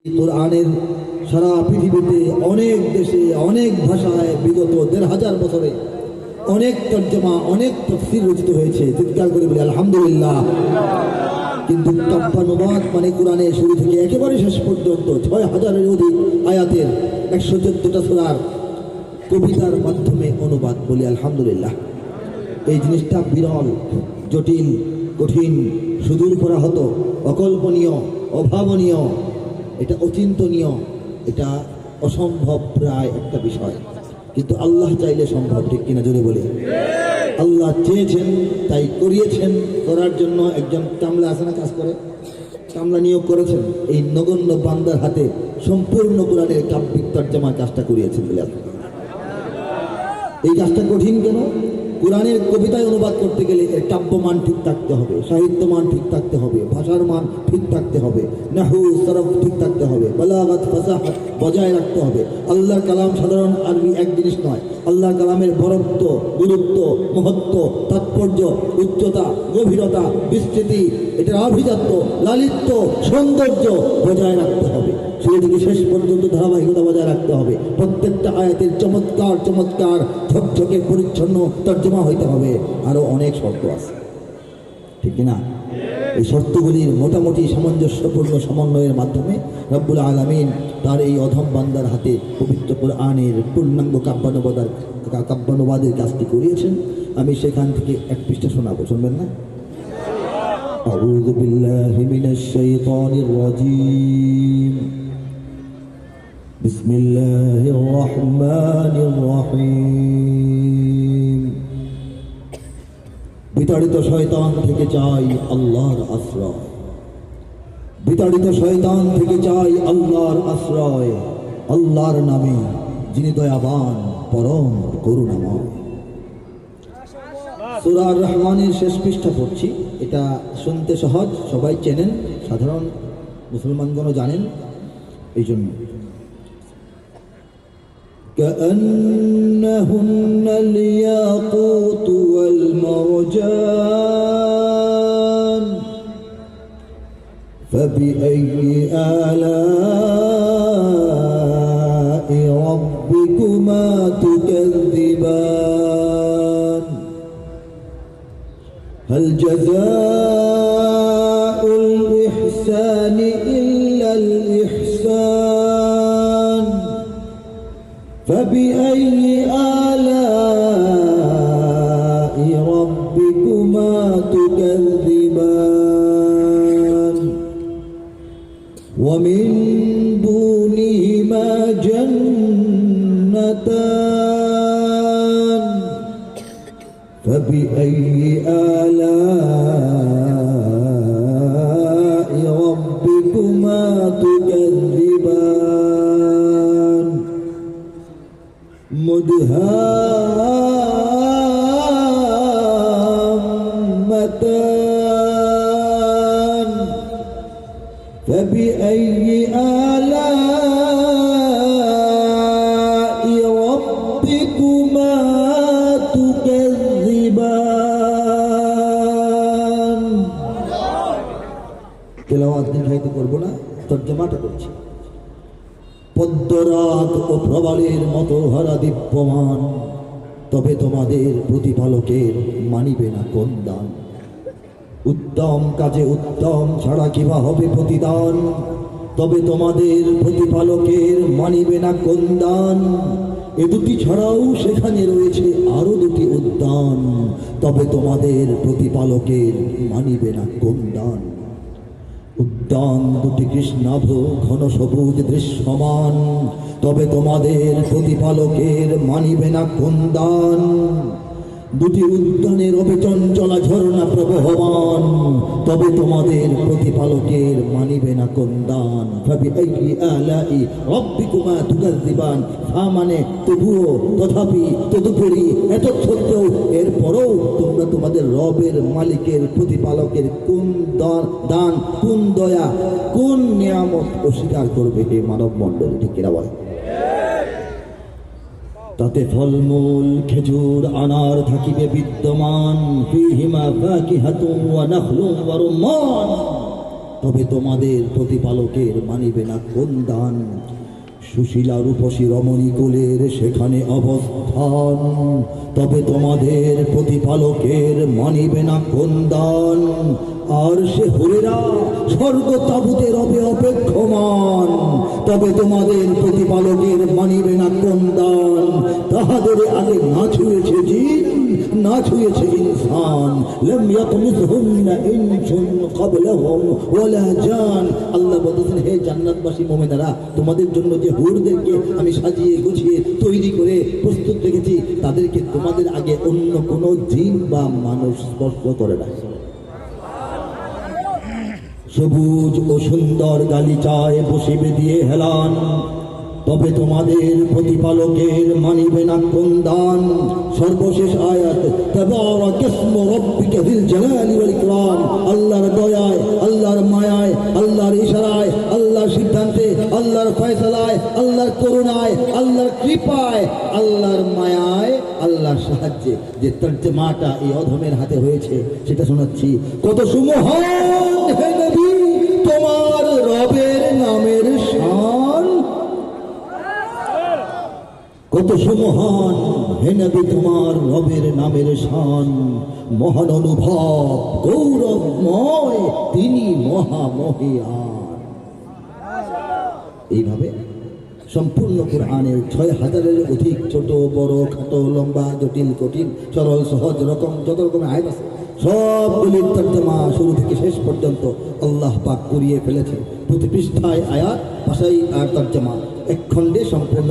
কোরআনের সারা পৃথিবীতে অনেক দেশে অনেক ভাষায় বিগত ১৫০০ বছরে অনেক তর্জমা অনেক তাফসীর রচিত হয়েছে। চিৎকার করে বলি আলহামদুলিল্লাহ। কিন্তু কাব্যানুবাদ মানে কোরআনের শুরু থেকে একেবারে শেষ পর্যন্ত ৬,০০০-এর অধিক আয়াতের ১১৪টা সূরার কবিতার মাধ্যমে অনুবাদ, বলি আলহামদুলিল্লাহ। এই জিনিসটা বিরল, জটিল, কঠিন, সুদূর পরাহত, অকল্পনীয়, অভাবনীয়, এটা অচিন্তনীয়, এটা অসম্ভব প্রায় একটা বিষয়। কিন্তু আল্লাহ চাইলে সম্ভব, ঠিক কিনা জোরে বলে? আল্লাহ চেয়েছেন তাই করিয়েছেন। করার জন্য একজন কামলা আছে না, কাজ করে, কামলা নিয়োগ করেছেন। এই নগণ্য বান্দার হাতে সম্পূর্ণ কোরআনের কাব্যিক তর্জমার কাজটা করিয়েছেন বলে। এই কাজটা কঠিন কেন? কোরআনের কবিতায় অনুবাদ করতে গেলে এর কাব্যমান ঠিক থাকতে হবে, সাহিত্য মান ঠিক থাকতে হবে, ভাষার মান ঠিক থাকতে হবে, নাহু সরফ ঠিক থাকতে হবে, বালাগাত ফাসাহাত বজায় রাখতে হবে। আল্লাহর কালাম সাধারণ আরবি এক জিনিস নয়। আল্লাহর কালামের বরত্ব, গুরুত্ব, মহত্ব, তাৎপর্য, উচ্চতা, গভীরতা, বিস্তৃতি, এটার আভিজাত্য, লালিত্য, সৌন্দর্য বজায় রাখতে হবে। শুরু থেকে শেষ পর্যন্ত ধারাবাহিকতা বজায় রাখতে হবে। প্রত্যেকটা আয়াতের চমৎকার চমৎকার ঝকঝকে পরিচ্ছন্ন তর্জমা হইতে হবে। আরো অনেক শর্ত আছে, ঠিক না? এই শর্তগুলির মোটামুটি সামঞ্জস্যপূর্ণ সমন্বয়ের মাধ্যমে রব্বুল আলামিন তার এই অধম বান্দার হাতে পবিত্র কোরআনের পূর্ণাঙ্গ কাব্যানুবাদের কাজটি করিয়েছেন। আমি সেখান থেকে এক পৃষ্ঠা শোনাবো, শুনবেন না? আউযু বিল্লাহি মিনাশ শাইতানির রাজীম। বিসমিল্লাহির রহমানির রহিম। বিতাড়িত শয়তান থেকে চাই আল্লাহর আশ্রয়, বিতাড়িত শয়তান থেকে চাই আল্লাহর আশ্রয়, আল্লাহর নামে যিনি দয়াবান পরম করুণাময়। সূরা আর রহমানের শেষ পৃষ্ঠা পড়ছি। এটা শুনতে সহজ, সবাই চেনেন, সাধারণ মুসলমানগণও জানেন। এই জন্য كأنهن الياقوت والمرجان فبأي آلاء ربكما تكذبان هل جزاء الإحسان إلا الإحسان فبأي آلاء ربكما تكذبان ومن دونهما جنتان فبأي آلاء ربكما تكذبان مدهامتان فبأي آلاء ربكما تكذبان তেলাওয়াত নির্ধারিত করবো না, তর্জমাটা করছি। পদ্মরাগ ও প্রবালের মতো হারা দিব্যমান, তবে তোমাদের প্রতিপালকের মানিবে না কোন দান। উত্তম কাজে উত্তম ছাড়া কিবা হবে প্রতিদান, তবে তোমাদের প্রতিপালকের মানিবে না কোন দান। এ দুটি ছাড়াও সেখানে রয়েছে আরো দুটি উদ্যান, তবে তোমাদের প্রতিপালকের মানিবে না কোন দান। উদ্যান দুটি কৃষ্ণাভ ঘন সবুজ দৃশ্যমান, তবে তোমাদের প্রতিপালকের মানিবে না কোন দান। দুটি উদ্যানের অবিচঞ্চলা ঝর্ণা প্রবহমান, তবে তোমাদের প্রতিপালকের মানিবে না কোন দান। ফাবিআইয়ি আলাই রাব্বিকুমা তুকাযযিবান। মানে তবুও, তথাপি, তদুপরি, এত সত্ত্বেও, এরপরও তোমরা তোমাদের রবের মালিকের প্রতিপালকের কোন দান, কোন দয়া, কোন নিয়ামত অস্বীকার করবে হে মানব মণ্ডল, ঠিক কিনা বলে? তাতে ফলমূল খেজুর আনার থাকিবে বিদ্যমান, ফীহিমা ফাকিহাতুন ওয়া নাখলুন ওয়া রুম্মান। তবে তোমাদের প্রতিপালকের মানিবে না কোন দান। সুশীলা রূপসী রমণী কুলের সেখানে অবস্থান, তবে তোমাদের প্রতিপালকের মানিবে না কোন দান। আর সে হুরেরা স্বর্গ তাবুতে রবে অপেক্ষমান, তবে তোমাদের প্রতিপালকের মানিবে না কোন দান। তাহাদের আগে না ছুঁয়েছে জিন, না ছুঁয়েছে ইনসান। লাম ইয়াতমিসহুন্না ইনসুন ক্বাবলাহুম ওয়ালা জান। আল্লাহ বলতেছেন, হে জান্নাতবাসী মুমিনারা, তোমাদের জন্য যে হুরদেরকে আমি সাজিয়ে গুছিয়ে তৈরি করে প্রস্তুত রেখেছি, তাদেরকে তোমাদের আগে অন্য কোনো জিন বা মানুষ স্পর্শ করে না। সবুজ ও সুন্দর গালিচায় বসিবে দিয়ে হেলান, তবে তোমাদের প্রতিপালকের মানিবে না কোন দান। সর্বশেষ আয়াত, তাবারাক ইসমু রাব্বিকা যিল জালালি ওয়াল ইকরাম। আল্লাহর দয়ায়, আল্লাহর মায়ায়, আল্লাহর ইশারায়, আল্লাহর সিদ্ধান্তে, আল্লাহর ফয়সালায়, আল্লাহর করুণায়, আল্লাহর কৃপায়, আল্লাহর মায়ায়, আল্লাহর সাহায্যে যে তর্জমাটা এই অধমের হাতে হয়েছে সেটা শোনাচ্ছি। কত সুমহান হে নবী তোমার রবের নামের শান, কত সুমহান হে নবী তোমার রবের নামের শান। মহান অনুভব গৌরবময় তিনি মহামহিয়ান। এইভাবে সম্পূর্ণ কোরআনের ৬,০০০-এর অধিক ছোট বড় খাটো লম্বা জটিল কঠিন সরল সহজ রকম যত রকমের আয়াত আছে সবগুলির তর্জমা শুরু থেকে শেষ পর্যন্ত আল্লাহ পাক করিয়ে ফেলেছে। প্রতি পৃষ্ঠায় আয়াত, ভাষায় আর তর্জমা, এক খণ্ডে সম্পূর্ণ